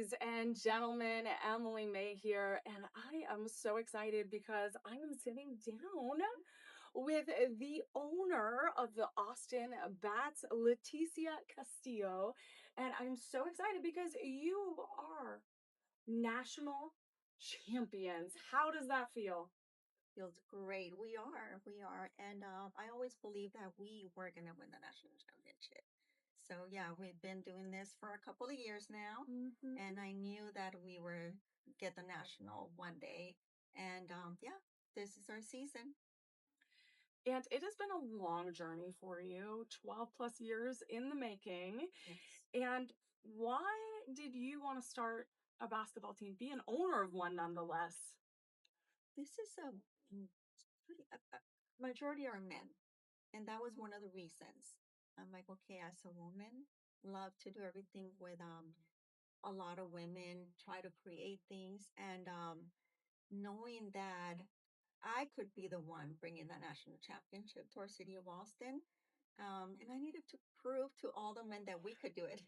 Ladies and gentlemen, Emily May here, and I am so excited because I am sitting down with the owner of the Austin Bats, Leticia Castillo. And I'm so excited because you are national champions. How does that feel? Feels great. We are. And I always believe that we were going to win the national championship. So, yeah, we've been doing this for a couple of years now. Mhm. And I knew that we were get the national one day. And yeah, this is our season. And it has been a long journey for you, 12 plus years in the making. Yes. And why did you want to start a basketball team? Be an owner of one nonetheless. This is a majority are men. And that was one of the reasons. I'm like, okay, as a woman, love to do everything with a lot of women, try to create things. And knowing that I could be the one bringing the national championship to our city of Austin. And I needed to prove to all the men that we could do it.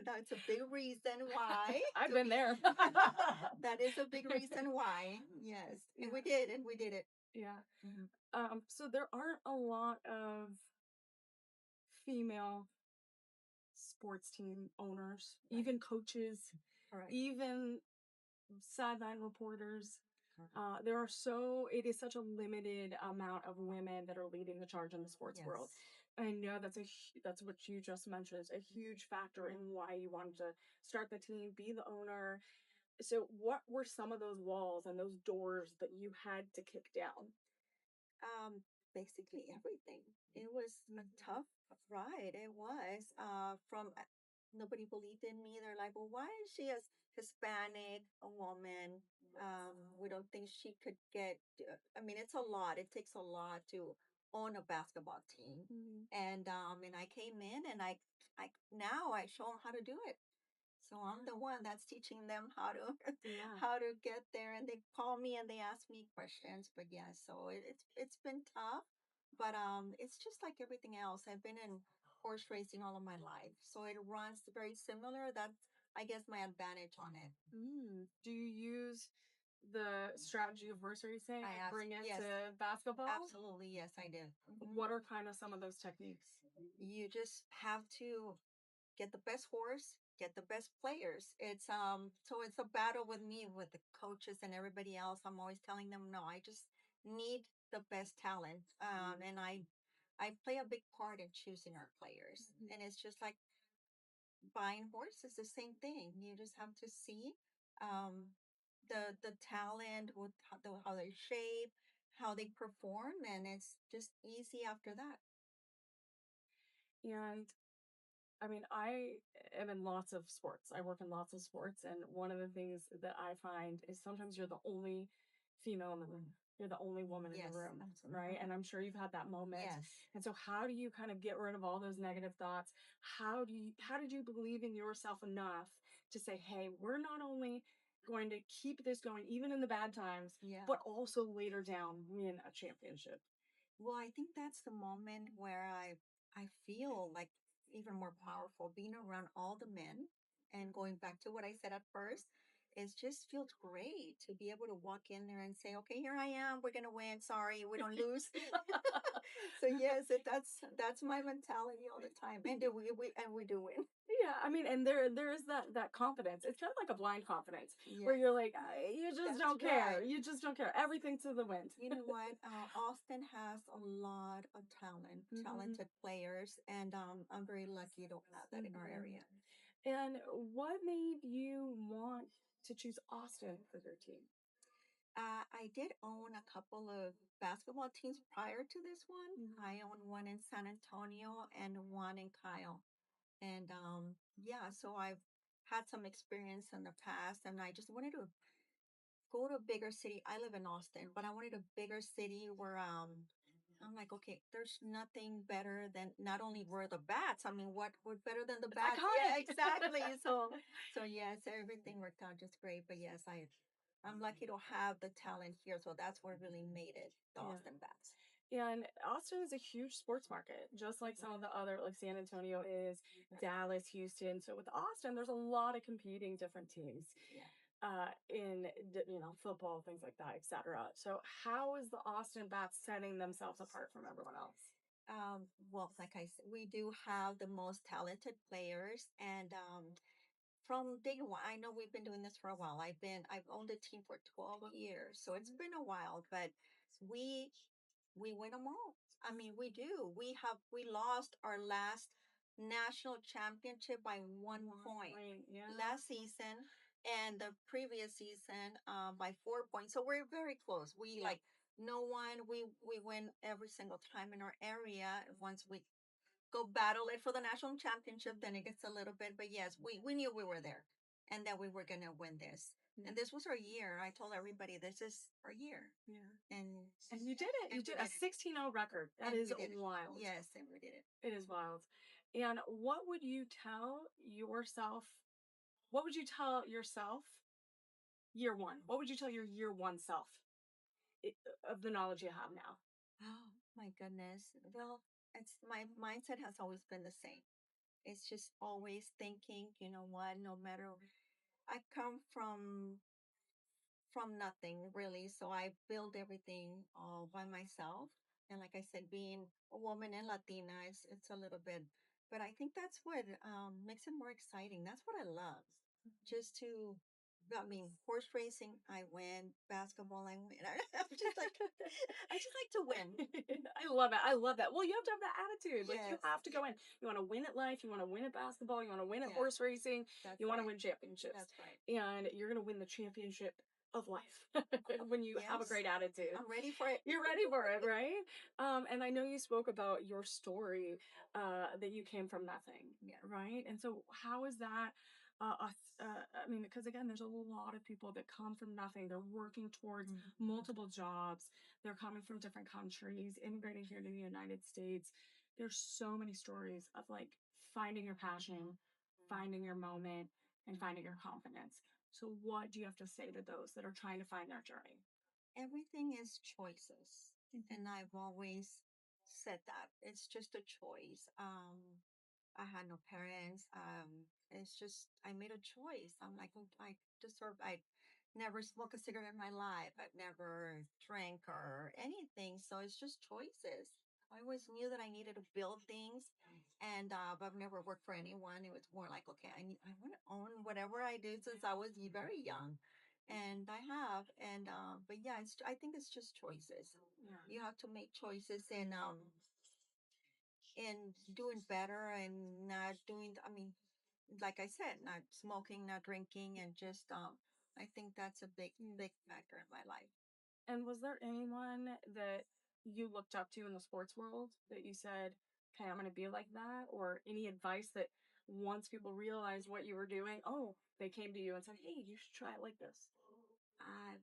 That's a big reason why. I've been there. That is a big reason why. Yes. And Yeah. we did it. Yeah. Mhm. So there aren't a lot of female sports team owners, Right. even coaches, Correct. even sideline reporters. Correct. It is such a limited amount of women that are leading the charge in the sports world. Yes. I know that's what you just mentioned is a huge factor in why you wanted to start the team, be the owner. So what were some of those walls and those doors that you had to kick down? Basically everything. It was a tough ride. It was. From nobody believed in me. They're like, well, why is she a Hispanic, a woman? We don't think she could get. I mean, it's a lot. It takes a lot to own a basketball team. Mhm. And I came in and I now I show them how to do it. So I'm the one that's teaching them how to Yeah. how to get there, and they call me and they ask me questions. But yeah, so it's been tough, but it's just like everything else. I've been in horse racing all of my life, so it runs very similar. That's I guess my advantage on it. Do you use the strategy of horse racing I and ask bring it yes, to basketball? absolutely yes, I do. What are kind of some of those techniques? You just have to get the best horse, get the best players. It's a battle with me with the coaches and everybody else. I'm always telling them no, I just need the best talent. And I play a big part in choosing our players. And it's just like buying horses, the same thing. You just have to see um the talent with how they shape, how they perform, and it's just easy after that. And I mean, I am in lots of sports. I work in lots of sports, and one of the things that I find is sometimes you're the only female in the room. You're the only woman in the Yes, room, right? absolutely. And I'm sure you've had that moment. Yes. And so how do you kind of get rid of all those negative thoughts? How did you believe in yourself enough to say, "Hey, we're not only going to keep this going even in the bad times, Yeah. but also later down win a championship." Well, I think that's the moment where I feel like even more powerful being around all the men and going back to what I said at first. It just feels great to be able to walk in there and say, "Okay, here I am. We're gonna win. Sorry, we don't lose." So yes, that's my mentality all the time, and we do win. Yeah, I mean, and there is that confidence. It's kind of like a blind confidence Yeah, where you're like, you just that's don't care. right. You just don't care. Everything to the wind. You know what? Austin has a lot of Mhm, talented players, and I'm very lucky to have that in our mhm. area. And what made you want to choose Austin for your team? I did own a couple of basketball teams prior to this one. Mhm. I owned one in San Antonio and one in Kyle. And yeah, so I've had some experience in the past, and I just wanted to go to a bigger city. I live in Austin, but I wanted a bigger city where I'm like, okay, there's nothing better than not only were the bats. I mean, what better than the It's bats? Yeah, iconic. exactly. So yes, everything worked out just great. But yes, I'm lucky to have the talent here. So that's what really made it the Yeah. Austin Bats. And Austin is a huge sports market, just like some of the other, like San Antonio is, Dallas, Houston. So with Austin, there's a lot of competing different teams Yeah. in football, things like that, etc. So how is the Austin Bats setting themselves apart from everyone else? Well, like I said, we do have the most talented players, and from day one, I know we've been doing this for a while. I've owned a team for 12 years, so it's been a while, but we we win them all. I mean, we do. We lost our last national championship by 1 point Point, yeah. last season, and the previous season by 4 points. So we're very close. We Yeah. like no one. We win every single time in our area. Once we go battle it for the national championship, then it gets a little bit. But yes, we knew we were there, and that we were gonna win this. Yeah. And this was our year. I told everybody this is our year, Yeah. and And you did it. You and we did a did it. 16-0 record. That And is we did it. wild. Yes, and we did it. It is wild. And what would you tell yourself year one? What would you tell your year one self of the knowledge you have now? Oh my goodness. Well, it's my mindset has always been the same. It's just always thinking, you know what, no matter I come from nothing really. So I build everything all by myself. And like I said, being a woman and Latina, it's a little bit, but I think that's what makes it more exciting. That's what I love. Just to, I mean, horse racing, I win. Basketball, I win. I'm just like, I just like to win. I love it. I love that. Well, you have to have that attitude. Like you Yes, have to go in. You want to win at life. You want to win at basketball. You want to win at yeah, horse racing. that's You want to right. win championships, That's right. and you're gonna win the championship of life when you have a Yes, great attitude. I'm ready for it. You're ready for it, right? And I know you spoke about your story, that you came from nothing, Yeah. right? And so, how is that? I mean, because again, there's a lot of people that come from nothing. They're working towards Mhm. multiple jobs. They're coming from different countries, immigrating here to the United States. There's so many stories of like finding your passion, finding your moment, and finding your confidence. So, what do you have to say to those that are trying to find their journey? Everything is choices. Mhm. And I've always said that it's just a choice. I had no parents. It's just I made a choice. I'm like, "Oh, I deserve. I never smoked a cigarette in my life. I've never drank or anything. So it's just choices. I always knew that I needed to build things, and but I've never worked for anyone. It was more like, okay, I want to own whatever I do since I was very young, and I have. And but yeah, I think it's just choices. Yeah. You have to make choices in doing better and not doing. I mean, like I said, not smoking, not drinking, and just I think that's a big factor in my life. And was there anyone that you looked up to in the sports world that you said, "Okay, I'm gonna be like that," or any advice that once people realized what you were doing, oh, they came to you and said, "Hey, you should try it like this." I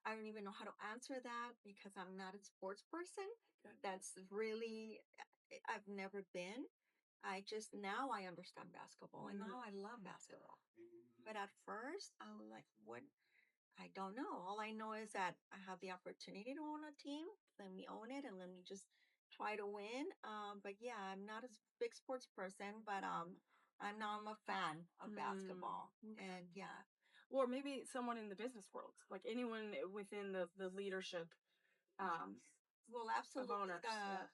I don't even know how to answer that because I'm not a sports person. Good. That's really I've never been. I just now I understand basketball and Mhm. now I love basketball. But at first I was like, what? I don't know. All I know is that I have the opportunity to own a team. Let me own it and let me just try to win. But yeah, I'm not a big sports person, but I'm a fan of Mm, basketball. okay. And yeah, Or maybe someone in the business world, like anyone within the leadership um, well, of absolutely. owners. Yeah.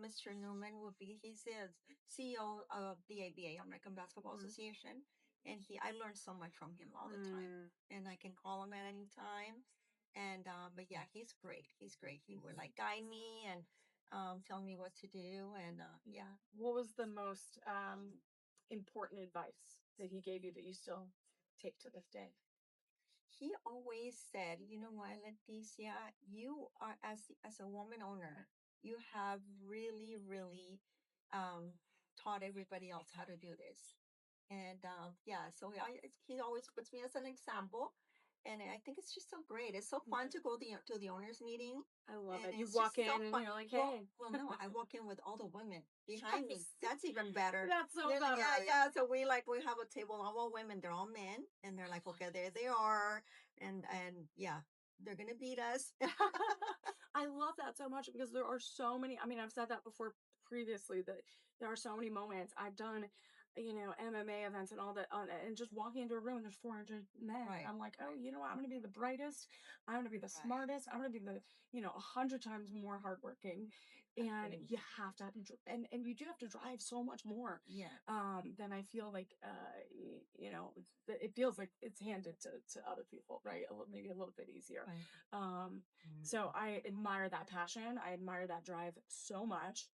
Mr. Newman would be he's the CEO of the ABA, American Basketball Mhm. Association, and he I learned so much from him all the time, Mm. and I can call him at any time. And but yeah, he's great. He's great. He would like guide me and tell me what to do, and yeah, What was the most important advice that he gave you that you still take to this day? he always said, you know what, Leticia, you are as a woman owner, you have really um, taught everybody else how to do this. And yeah, so he always puts me as an example, and I think it's just so great. It's so fun to go to the owners meeting, I love and it. You it's walk just so in and fun. you're like, Well, hey. no, I walk in with all the women behind me. Yes. That's even better. That's so They're like, better. yeah, yeah. So we have a table of all women. They're all men, and they're like, okay, there they are, and yeah, they're gonna beat us. I love that so much because there are so many, I mean, I've said that before previously, that there are so many moments I've done, MMA events and all that, and just walking into a room and there's 400 men. Right, I'm like, oh, you know what? I'm going to be the brightest. I'm going to be the right. smartest. I'm going to be the, 100 times more hardworking. And Agree. you have to, and you do have to drive so much more, Yeah, than I feel like, it feels like it's handed to other people, right? Maybe a little bit easier. right. Um, so I admire that passion. I admire that drive so much.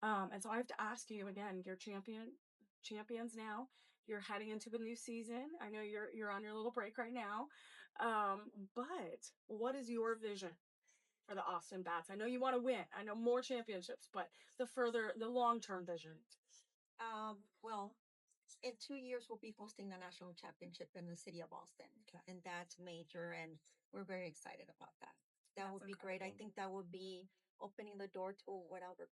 And so I have to ask you again, you're champions now. You're heading into the new season. I know you're on your little break right now. But what is your vision for the Austin Bats? I know you want to win. I know more championships, but the long-term vision. Well, in 2 years, we'll be hosting the national championship in the city of Austin, Okay. and that's major, and we're very excited about that. That That's would be great. I incredible. think that would be opening the door to whatever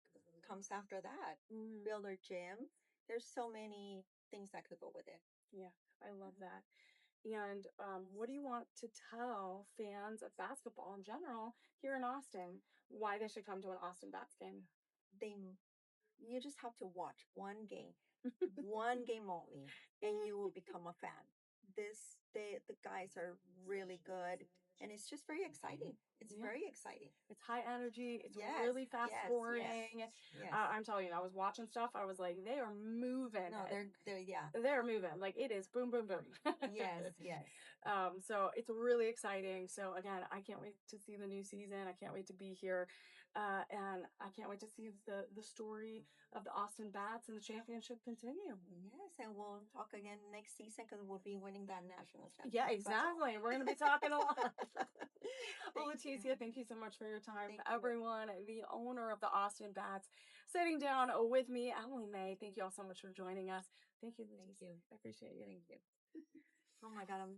comes after that. Mhm. Build a gym. There's so many things that could go with it. Yeah, I love that. And what do you want to tell fans of basketball in general here in Austin why they should come to an Austin Bats game? They You just have to watch one game only, and you will become a fan. The guys are really good, and it's just very exciting. It's Yeah, very exciting. it's high energy. It's Yes, really fast yes, yes, scoring. yes. I'm telling you, I was watching stuff. I was like, they are moving. No, they're yeah. They're moving. Like it is boom, boom, boom. Yes, yes. So it's really exciting. So again, I can't wait to see the new season. I can't wait to be here, and I can't wait to see the story of the Austin Bats and the championship continue. Yes, and we'll talk again next season because we'll be winning that national Yeah, championship as well. exactly. We're going to be talking a lot. Well, Thank you. Leticia, thank you so much for your time. Thank you. Everyone, the owner of the Austin Bats, sitting down with me, Emily May. Thank you all so much for joining us. Thank you, Thank Leticia. you. I appreciate you. Thank you. Oh my God, I'm done.